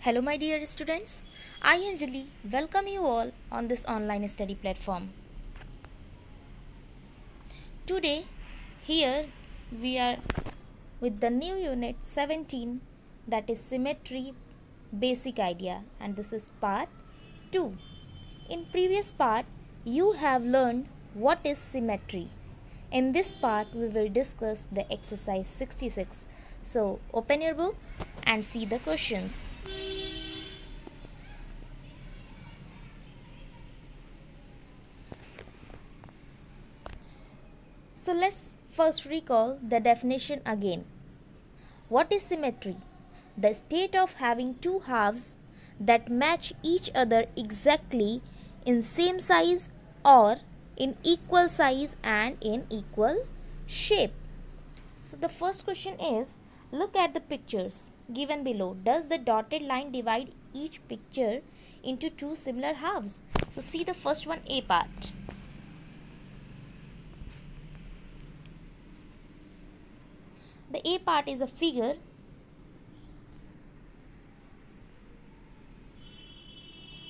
Hello, my dear students. I, Anjali, welcome you all on this online study platform. Today, here we are with the new unit 17, that is Symmetry Basic Idea, and this is part 2. In previous part, you have learned what is symmetry. In this part, we will discuss the exercise 66. So, open your book and see the questions. So let's first recall the definition again. What is symmetry? The state of having two halves that match each other exactly in same size or in equal size and in equal shape. So the first question is, look at the pictures given below. Does the dotted line divide each picture into two similar halves? So see the first one, A part. The A part is a figure.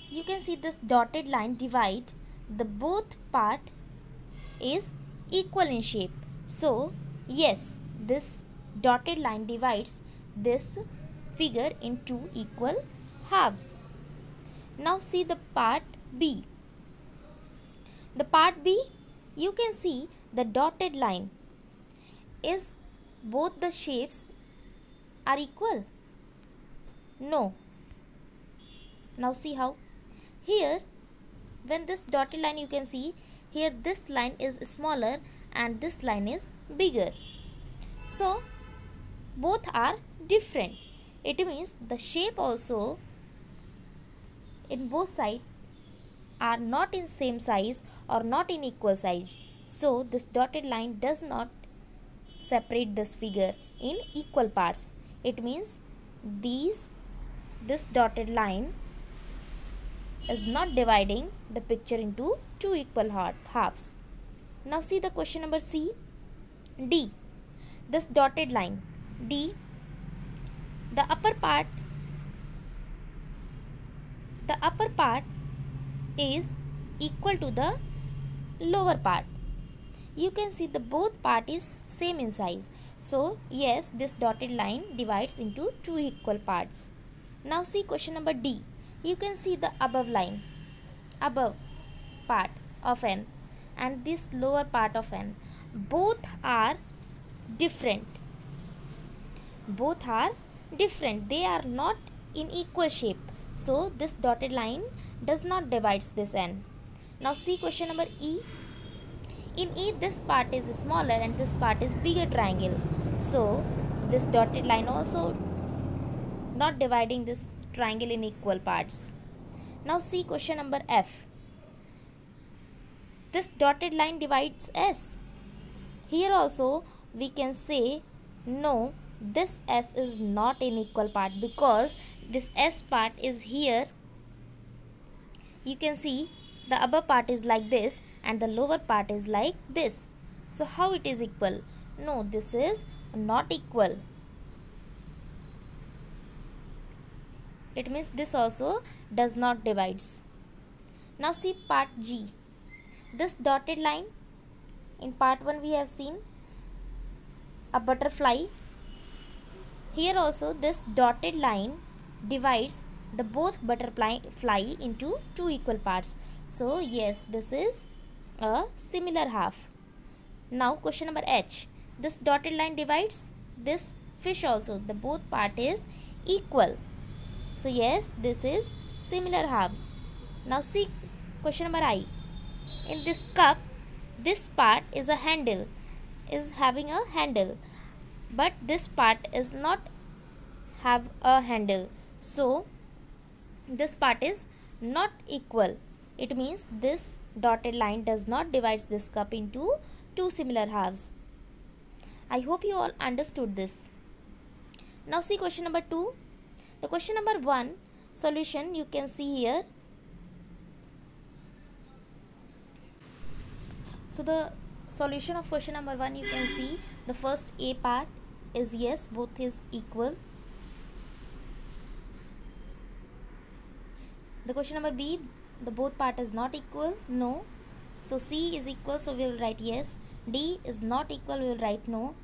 You can see this dotted line divide the both part is equal in shape. So yes, this dotted line divides this figure in two equal halves. Now see the part B. The part B, you can see the dotted line is both the shapes are equal. No. Now see how. Here, when this dotted line, you can see here this line is smaller and this line is bigger. So both are different. It means the shape also in both sides are not in same size or not in equal size. So this dotted line does not separate this figure in equal parts. It means this dotted line is not dividing the picture into two equal halves. Now see the question number C. D. This dotted line D, the upper part is equal to the lower part. You can see the both part is same in size. So yes, this dotted line divides into two equal parts. Now see question number D. You can see the above part of N and this lower part of N. Both are different. They are not in equal shape. So this dotted line does not divide this N. Now see question number E. In E, this part is smaller and this part is bigger triangle. So this dotted line also not dividing this triangle in equal parts. Now see question number F. This dotted line divides S. Here also we can say no, this S is not in equal part because this S part is here. You can see the upper part is like this and the lower part is like this. So how it is equal? No, this is not equal. It means this also does not divides. Now see part G. This dotted line, in part 1 we have seen a butterfly. Here also this dotted line divides the both butterfly into two equal parts. So yes, this is a similar half. Now question number H. This dotted line divides this fish also. The both part is equal. So yes, this is similar halves. Now see question number I. In this cup, this part is a handle, is having a handle, but this part is not have a handle. So this part is not equal. It means this dotted line does not divide this cup into two similar halves. I hope you all understood this. Now see question number 2. The question number 1 solution you can see here. So the solution of question number 1, you can see the first A part is yes, both is equal. The question number B, the both part is not equal. No. So C is equal, so we will write yes. D is not equal, we will write no.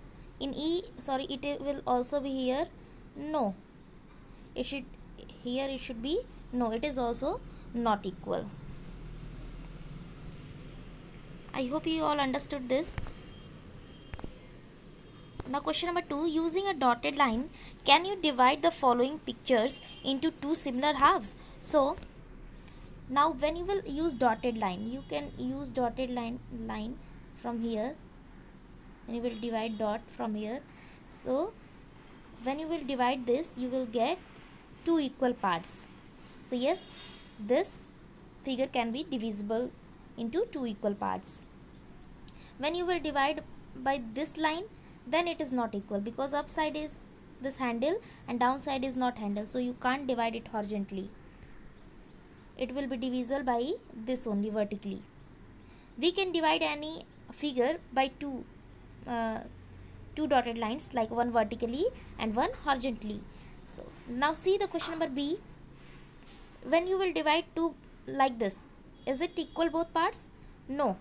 In E, sorry, it will also be here no. It should, here it should be no, it is also not equal. I hope you all understood this. Now question number 2, using a dotted line, can you divide the following pictures into two similar halves? So now when you will use dotted line, you can use dotted line from here, and you will divide dot from here. So when you will divide this, you will get two equal parts. So yes, this figure can be divisible into two equal parts. When you will divide by this line, then it is not equal, because upside is this handle and downside is not handle, so you can't divide it horizontally. It will be divisible by this only, vertically. We can divide any figure by two dotted lines, like one vertically and one horizontally. So now see the question number B. When you will divide two like this, is it equal both parts? No.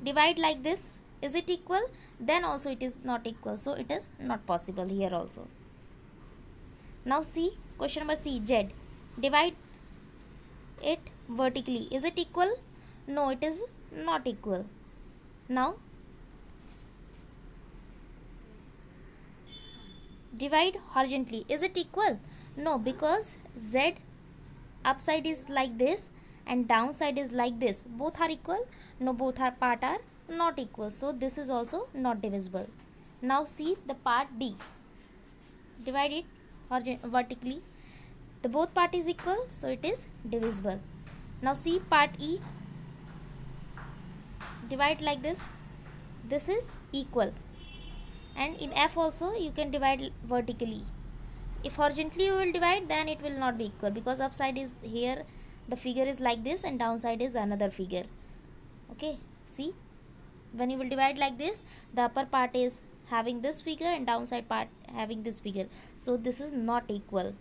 Divide like this, is it equal? Then also it is not equal, so it is not possible here also. Now see question number C, Z. Divide it vertically, is it equal? No, it is not equal. Now divide horizontally, is it equal? No, because Z upside is like this and downside is like this. Both are equal? No, both are part are not equal, so this is also not divisible. Now see the part D. Divide it vertically, the both part is equal, so it is divisible. Now see part E. Divide like this, this is equal. And in F also you can divide vertically. If horizontally you will divide, then it will not be equal, because upside is here, the figure is like this, and downside is another figure. Okay, see, when you will divide like this, the upper part is having this figure and downside part having this figure, so this is not equal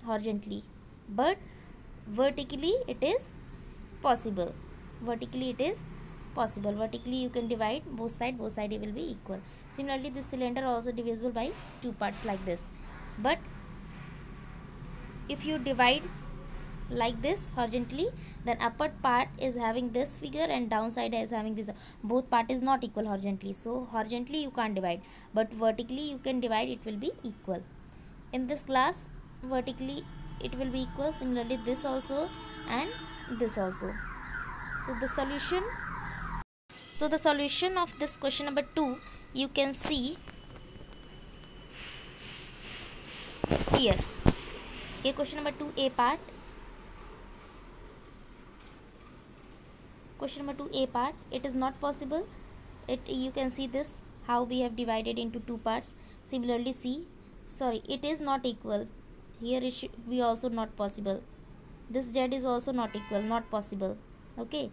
horizontally, but vertically it is possible. Vertically it is possible. Vertically you can divide both side will be equal. Similarly, this cylinder also divisible by two parts like this. But if you divide like this horizontally, then upper part is having this figure and downside is having this. Both part is not equal horizontally, so horizontally you can't divide, but vertically you can divide, it will be equal. In this glass, vertically it will be equal. Similarly, this also and this also. So the solution of this question number 2 you can see here. Here question number 2A part. Question number 2A part, it is not possible. You can see this, how we have divided into two parts. Similarly, C, sorry, it is not equal. Here it should be also not possible. This Z is also not equal, not possible. Okay.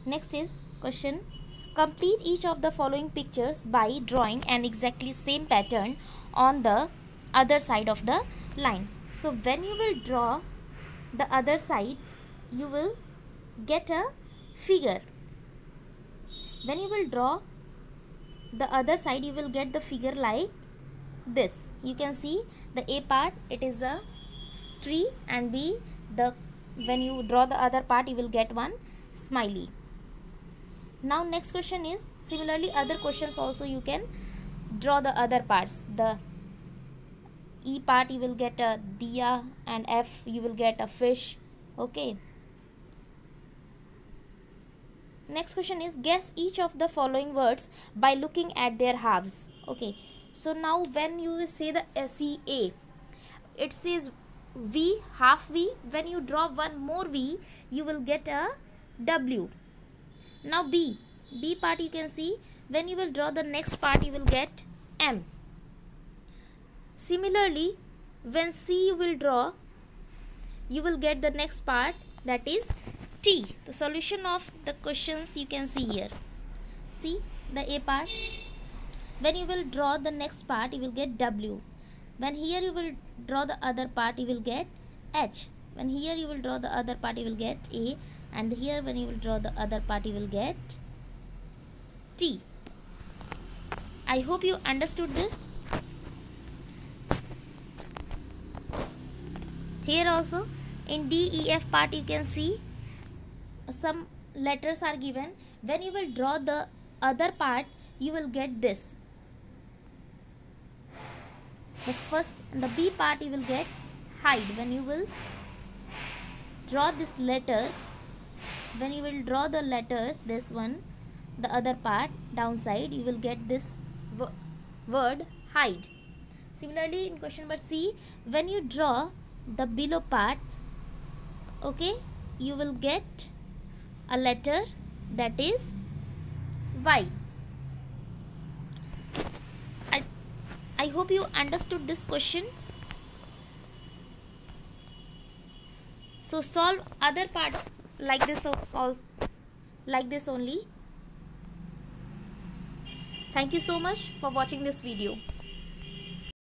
Next is question, complete each of the following pictures by drawing an exactly same pattern on the other side of the line. So when you will draw the other side, you will get a figure. When you will draw the other side, you will get the figure like this. You can see the A part, it is a tree, and B, when you draw the other part, you will get one smiley. Now next question is, similarly other questions also you can draw the other parts. The E part you will get a diya, and F you will get a fish. Okay. Next question is, guess each of the following words by looking at their halves. Okay. So now when you say the SEA, it says V, half V. When you draw one more V, you will get a W. Now B part you can see, when you will draw the next part, you will get M. Similarly, when C you will draw, you will get the next part, that is T. The solution of the questions you can see here. See the A part, when you will draw the next part, you will get W. When here you will draw the other part, you will get H. When here you will draw the other part, you will get A, and here when you will draw the other part, you will get T. I hope you understood this. Here also in D, E, F part you can see some letters are given. When you will draw the other part, you will get this. The first, the B part you will get hide. When you will draw this letter, when you will draw the letters, this one, the other part downside, you will get this word hide. Similarly in question number C, when you draw the below part, okay, you will get a letter that is Y. I hope you understood this question. So solve other parts like this, like this only. Thank you so much for watching this video.